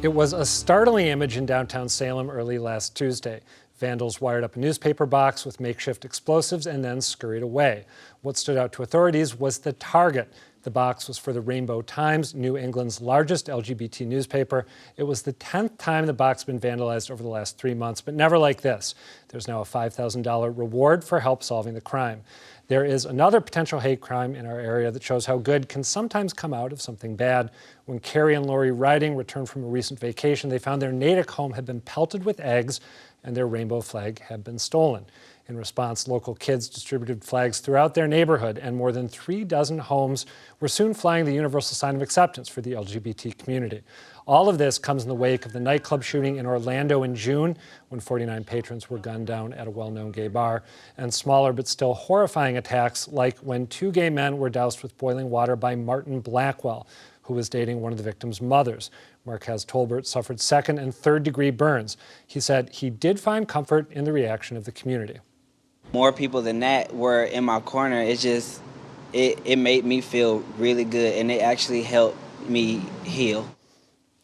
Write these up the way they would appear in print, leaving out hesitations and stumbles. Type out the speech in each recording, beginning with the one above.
It was a startling image in downtown Salem early last Tuesday. Vandals wired up a newspaper box with makeshift explosives and then scurried away. What stood out to authorities was the target. The box was for the Rainbow Times, New England's largest LGBT newspaper. It was the 10th time the box had been vandalized over the last 3 months, but never like this. There's now a $5,000 reward for help solving the crime. There is another potential hate crime in our area that shows how good can sometimes come out of something bad. When Carrie and Lori Riding returned from a recent vacation, they found their Natick home had been pelted with eggs and their rainbow flag had been stolen. In response, local kids distributed flags throughout their neighborhood, and more than 36 homes were soon flying the universal sign of acceptance for the LGBT community. All of this comes in the wake of the nightclub shooting in Orlando in June, when 49 patrons were gunned down at a well-known gay bar, and smaller but still horrifying attacks like when 2 gay men were doused with boiling water by Martin Blackwell, who was dating one of the victim's mothers. Marquez Tolbert suffered 2nd and 3rd degree burns. He said he did find comfort in the reaction of the community. More people than that were in my corner. It made me feel really good, and it actually helped me heal.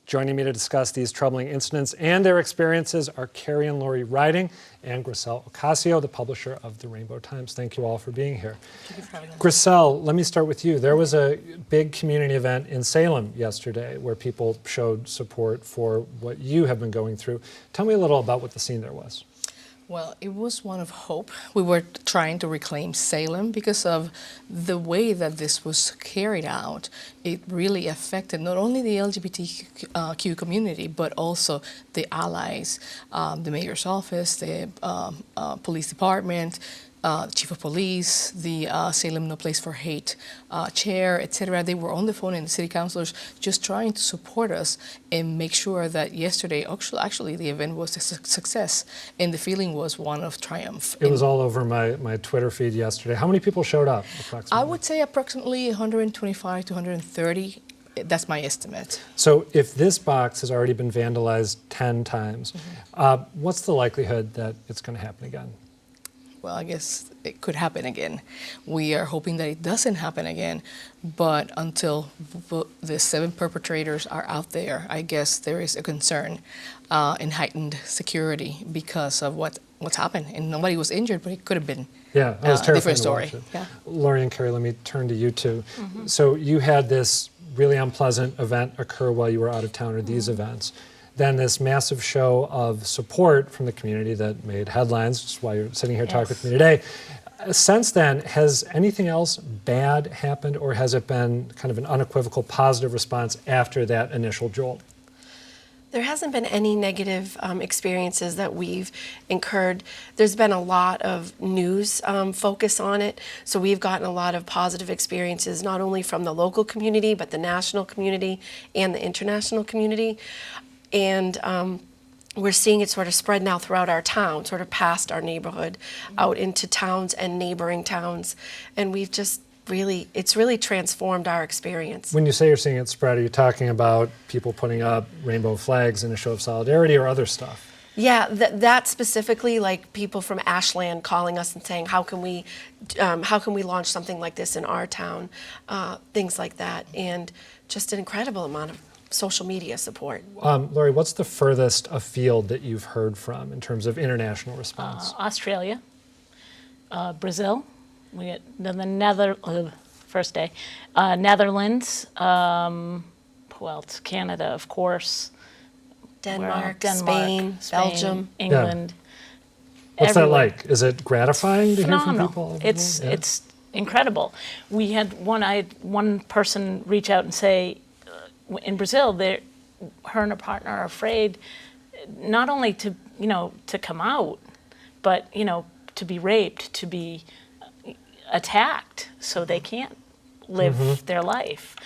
Joining me to discuss these troubling incidents and their experiences are Carrie and Lori Riding and Grisel Ocasio, the publisher of the Rainbow Times. Thank you all for being here. Thank you for having us. Grisel, let me start with you. There was a big community event in Salem yesterday where people showed support for what you have been going through. Tell me a little about what the scene there was. Well, it was one of hope. We were trying to reclaim Salem because of the way that this was carried out. It really affected not only the LGBTQ community, but also the allies, the mayor's office, the police department, chief of police, the Salem No Place for Hate chair, etc. They were on the phone, and the city councilors just trying to support us and make sure that yesterday, actually the event was a success, and the feeling was one of triumph. It was all over my Twitter feed yesterday. How many people showed up approximately? I would say approximately 125 to 130. That's my estimate. So if this box has already been vandalized 10 times, what's the likelihood that it's going to happen again? Well, I guess it could happen again. We are hoping that it doesn't happen again, but until the 7 perpetrators are out there, I guess there is a concern in heightened security because of what's happened. And nobody was injured, but it could have been a different story. Yeah. Lori and Carrie, let me turn to you two. So you had this really unpleasant event occur while you were out of town, or these events. Then this massive show of support from the community that made headlines, which is why you're sitting here talking with me today. Since then, has anything else bad happened, or has it been kind of an unequivocal positive response after that initial jolt? There hasn't been any negative experiences that we've incurred. There's been a lot of news focus on it, so we've gotten a lot of positive experiences, not only from the local community, but the national community and the international community. And we're seeing it sort of spread now throughout our town, sort of past our neighborhood, out into towns and neighboring towns. And we've just it's really transformed our experience. When you say you're seeing it spread, are you talking about people putting up rainbow flags in a show of solidarity, or other stuff? Yeah, that specifically, like people from Ashland calling us and saying, how can we launch something like this in our town, things like that, and just an incredible amount of social media support. Lori, what's the furthest afield that you've heard from in terms of international response? Australia, Brazil, we get the first day, Netherlands, who else? Canada, of course. Denmark, Spain, Belgium, England. Yeah. What's everywhere. that like? Is it gratifying to hear from people? It's incredible. We had one person reach out and say, in Brazil, her and her partner are afraid not only to come out, but to be raped, to be attacked, so they can't live their life.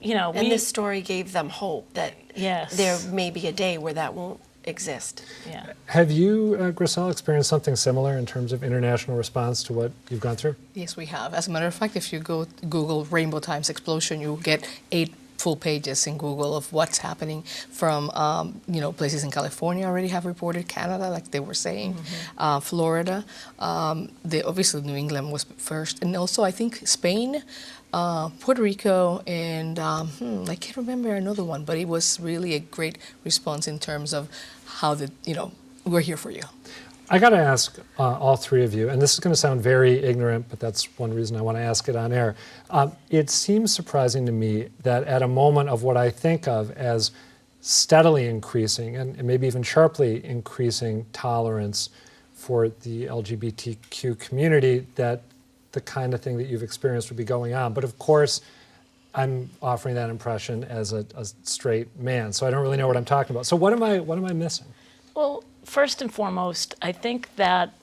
And this story gave them hope that there may be a day where that won't exist. Yeah. Have you, Grisel, experienced something similar in terms of international response to what you've gone through? Yes, we have. As a matter of fact, if you go Google Rainbow Times explosion, you'll get 8 full pages in Google of what's happening from, places in California already have reported, Canada, like they were saying, Florida. Obviously, New England was first. And also, I think Spain, Puerto Rico, and I can't remember another one, but it was really a great response in terms of how we're here for you. I got to ask all three of you, and this is going to sound very ignorant, but that's one reason I want to ask it on air. It seems surprising to me that at a moment of what I think of as steadily increasing and maybe even sharply increasing tolerance for the LGBTQ community, that the kind of thing that you've experienced would be going on. But of course, I'm offering that impression as a straight man, so I don't really know what I'm talking about. So what am I missing? Well, first and foremost, I think that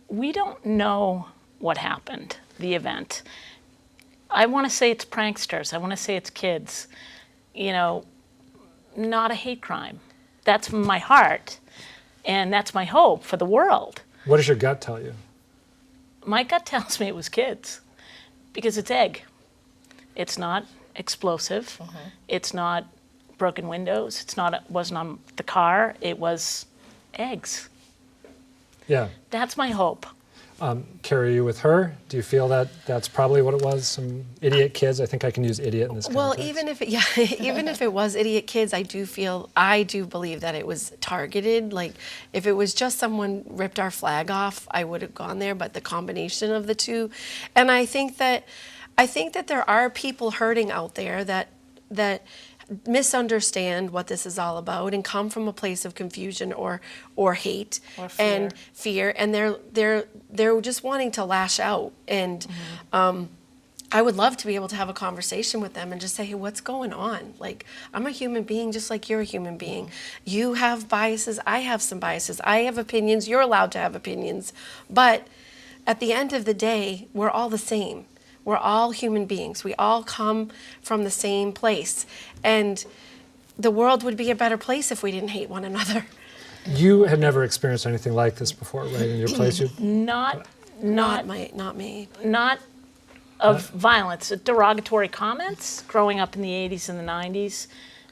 we don't know what happened, the event. I want to say it's pranksters. I want to say it's kids. Not a hate crime. That's my heart, and that's my hope for the world. What does your gut tell you? My gut tells me it was kids, because it's egg. It's not explosive. It's not broken windows. It wasn't on the car. It was eggs. Yeah. That's my hope. Carrie, are you with her? Do you feel that that's probably what it was? Some idiot kids? I think I can use idiot in this context. Well, even if it was idiot kids, I do believe that it was targeted. Like, if it was just someone ripped our flag off, I would have gone there. But the combination of the two, and I think that there are people hurting out there that misunderstand what this is all about and come from a place of confusion or hate or fear. And fear, and they're just wanting to lash out. And I would love to be able to have a conversation with them and just say, hey, what's going on? Like, I'm a human being just like you're a human being. You have biases, I have some biases. I have opinions, you're allowed to have opinions. But at the end of the day, we're all the same. We're all human beings. We all come from the same place. And the world would be a better place if we didn't hate one another. You had never experienced anything like this before, right? In your place, Not me. Not of violence, derogatory comments growing up in the 80s and the 90s,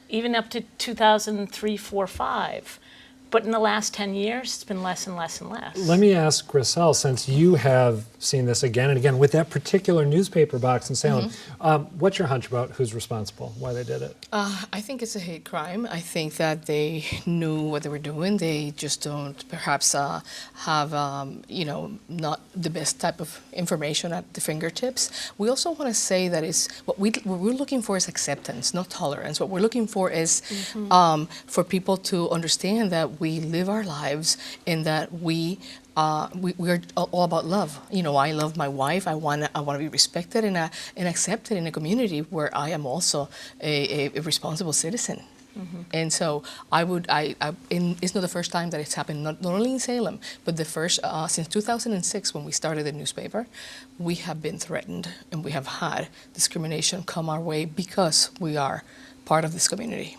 even up to 2003, 4, 5. But in the last 10 years, it's been less and less and less. Let me ask Griselle, since you have seen this again and again with that particular newspaper box in Salem, what's your hunch about who's responsible, why they did it? I think it's a hate crime. I think that they knew what they were doing. They just don't perhaps have, not the best type of information at the fingertips. We also want to say that what we're looking for is acceptance, not tolerance. What we're looking for is for people to understand that we live our lives and that we're all about love. I love my wife. I want to be respected and accepted in a community where I am also a responsible citizen. And so it's not the first time that it's happened, not only in Salem, but the first, since 2006 when we started the newspaper, we have been threatened and we have had discrimination come our way because we are part of this community.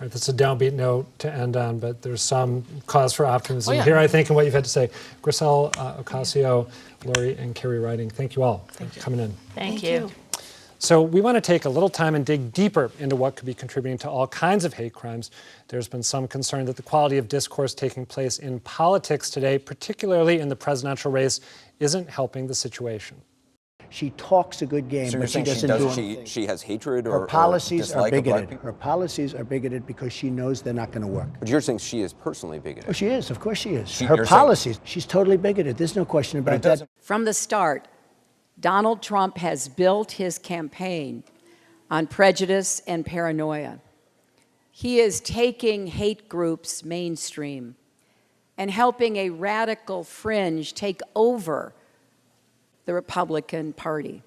All right, that's a downbeat note to end on, but there's some cause for optimism yeah. here, I think, in what you've had to say. Griselle Ocasio, Lori, and Carrie Riding, thank you all for coming in. Thank you. So we want to take a little time and dig deeper into what could be contributing to all kinds of hate crimes. There's been some concern that the quality of discourse taking place in politics today, particularly in the presidential race, isn't helping the situation. She talks a good game, So but she you're saying doesn't do anything. she has hatred Her or policies are dislike of black bigoted. people? Her policies are bigoted because she knows they're not going to work. But you're saying she is personally bigoted. Oh, she is. Of course she is. You're Her saying- policies, she's totally bigoted. There's no question But it about that. doesn't. From the start, Donald Trump has built his campaign on prejudice and paranoia. He is taking hate groups mainstream and helping a radical fringe take over the Republican Party.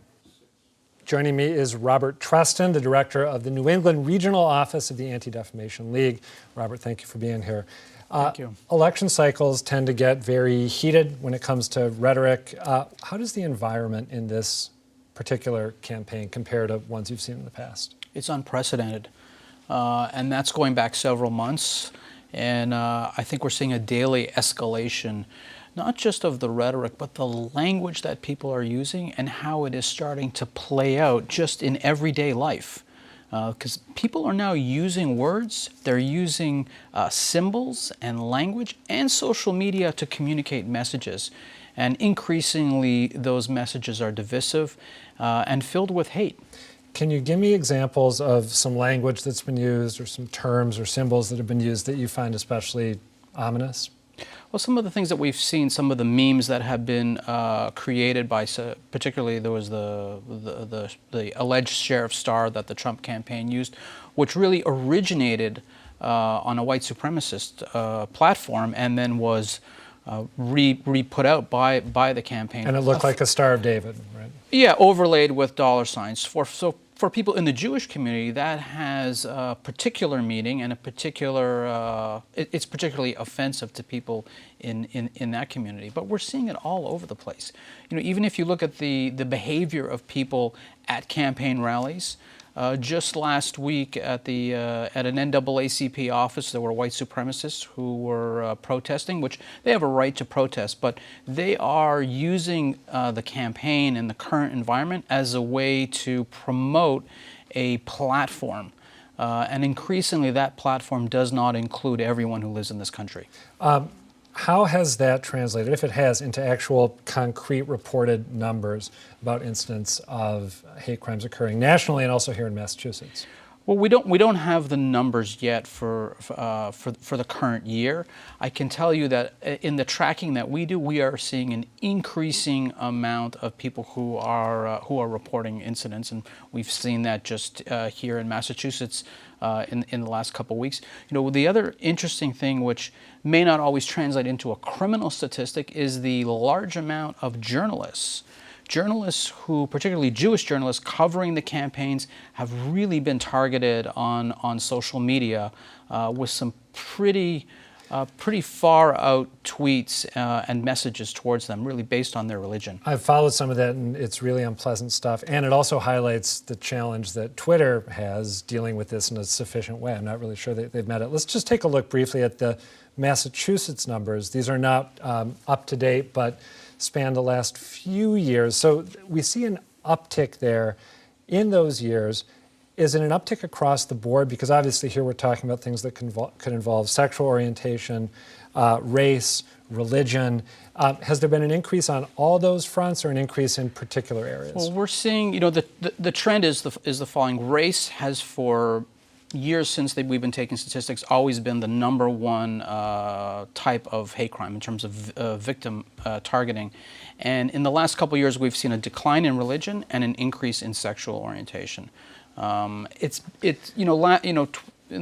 Joining me is Robert Treston, the director of the New England Regional Office of the Anti-Defamation League. Robert, thank you for being here. Thank you. Election cycles tend to get very heated when it comes to rhetoric. How does the environment in this particular campaign compare to ones you've seen in the past? It's unprecedented, and that's going back several months. And I think we're seeing a daily escalation, not just of the rhetoric, but the language that people are using and how it is starting to play out just in everyday life. because people are now using words, they're using symbols and language and social media to communicate messages. And increasingly, those messages are divisive and filled with hate. Can you give me examples of some language that's been used or some terms or symbols that have been used that you find especially ominous? Well, some of the things that we've seen, some of the memes that have been created by, particularly there was the alleged sheriff star that the Trump campaign used, which really originated on a white supremacist platform and then was re-put out by the campaign. And it looked like a Star of David, right? Yeah, overlaid with dollar signs. So for people in the Jewish community, that has a particular meaning and a particular, it's particularly offensive to people in that community. But we're seeing it all over the place. You know, even if you look at the behavior of people at campaign rallies, just last week at an NAACP office, there were white supremacists who were protesting, which they have a right to protest, but they are using the campaign and the current environment as a way to promote a platform. And increasingly, that platform does not include everyone who lives in this country. How has that translated, if it has, into actual concrete reported numbers about incidents of hate crimes occurring nationally and also here in Massachusetts? Well, we don't have the numbers yet for the current year. I can tell you that in the tracking that we do, we are seeing an increasing amount of people who are reporting incidents, and we've seen that just here in Massachusetts in the last couple of weeks. You know, the other interesting thing, which may not always translate into a criminal statistic, is the large amount of journalists who, particularly Jewish journalists, covering the campaigns, have really been targeted on social media with some pretty far out tweets and messages towards them, really based on their religion. I've followed some of that, and it's really unpleasant stuff. And it also highlights the challenge that Twitter has dealing with this in a sufficient way. I'm not really sure that they've met it. Let's just take a look briefly at the Massachusetts numbers. These are not up to date, but span the last few years. So we see an uptick there in those years. Is it an uptick across the board? Because obviously here we're talking about things that could involve sexual orientation, race, religion. Has there been an increase on all those fronts or an increase in particular areas? Well, we're seeing, you know, the trend is the following. Race has, for years since we've been taking statistics, always been the number one type of hate crime in terms of victim targeting. And in the last couple of years, we've seen a decline in religion and an increase in sexual orientation. In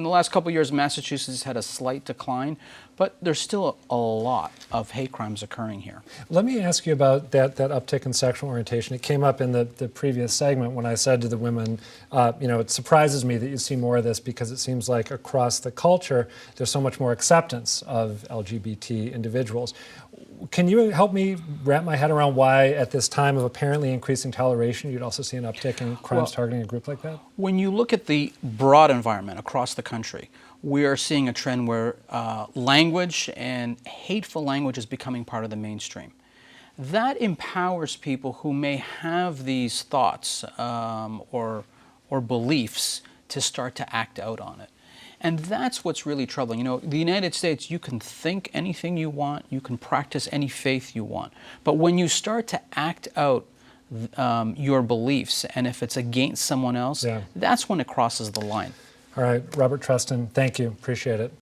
the last couple of years, Massachusetts had a slight decline, but there's still a lot of hate crimes occurring here. Let me ask you about that uptick in sexual orientation. It came up in the previous segment when I said to the women, it surprises me that you see more of this because it seems like across the culture, there's so much more acceptance of LGBT individuals. Can you help me wrap my head around why at this time of apparently increasing toleration, you'd also see an uptick in crimes targeting a group like that? When you look at the broad environment across the country, we are seeing a trend where language and hateful language is becoming part of the mainstream. That empowers people who may have these thoughts or beliefs to start to act out on it. And that's what's really troubling. You know, the United States, you can think anything you want, you can practice any faith you want. But when you start to act out your beliefs, and if it's against someone else, that's when it crosses the line. All right, Robert Trustin, thank you. Appreciate it.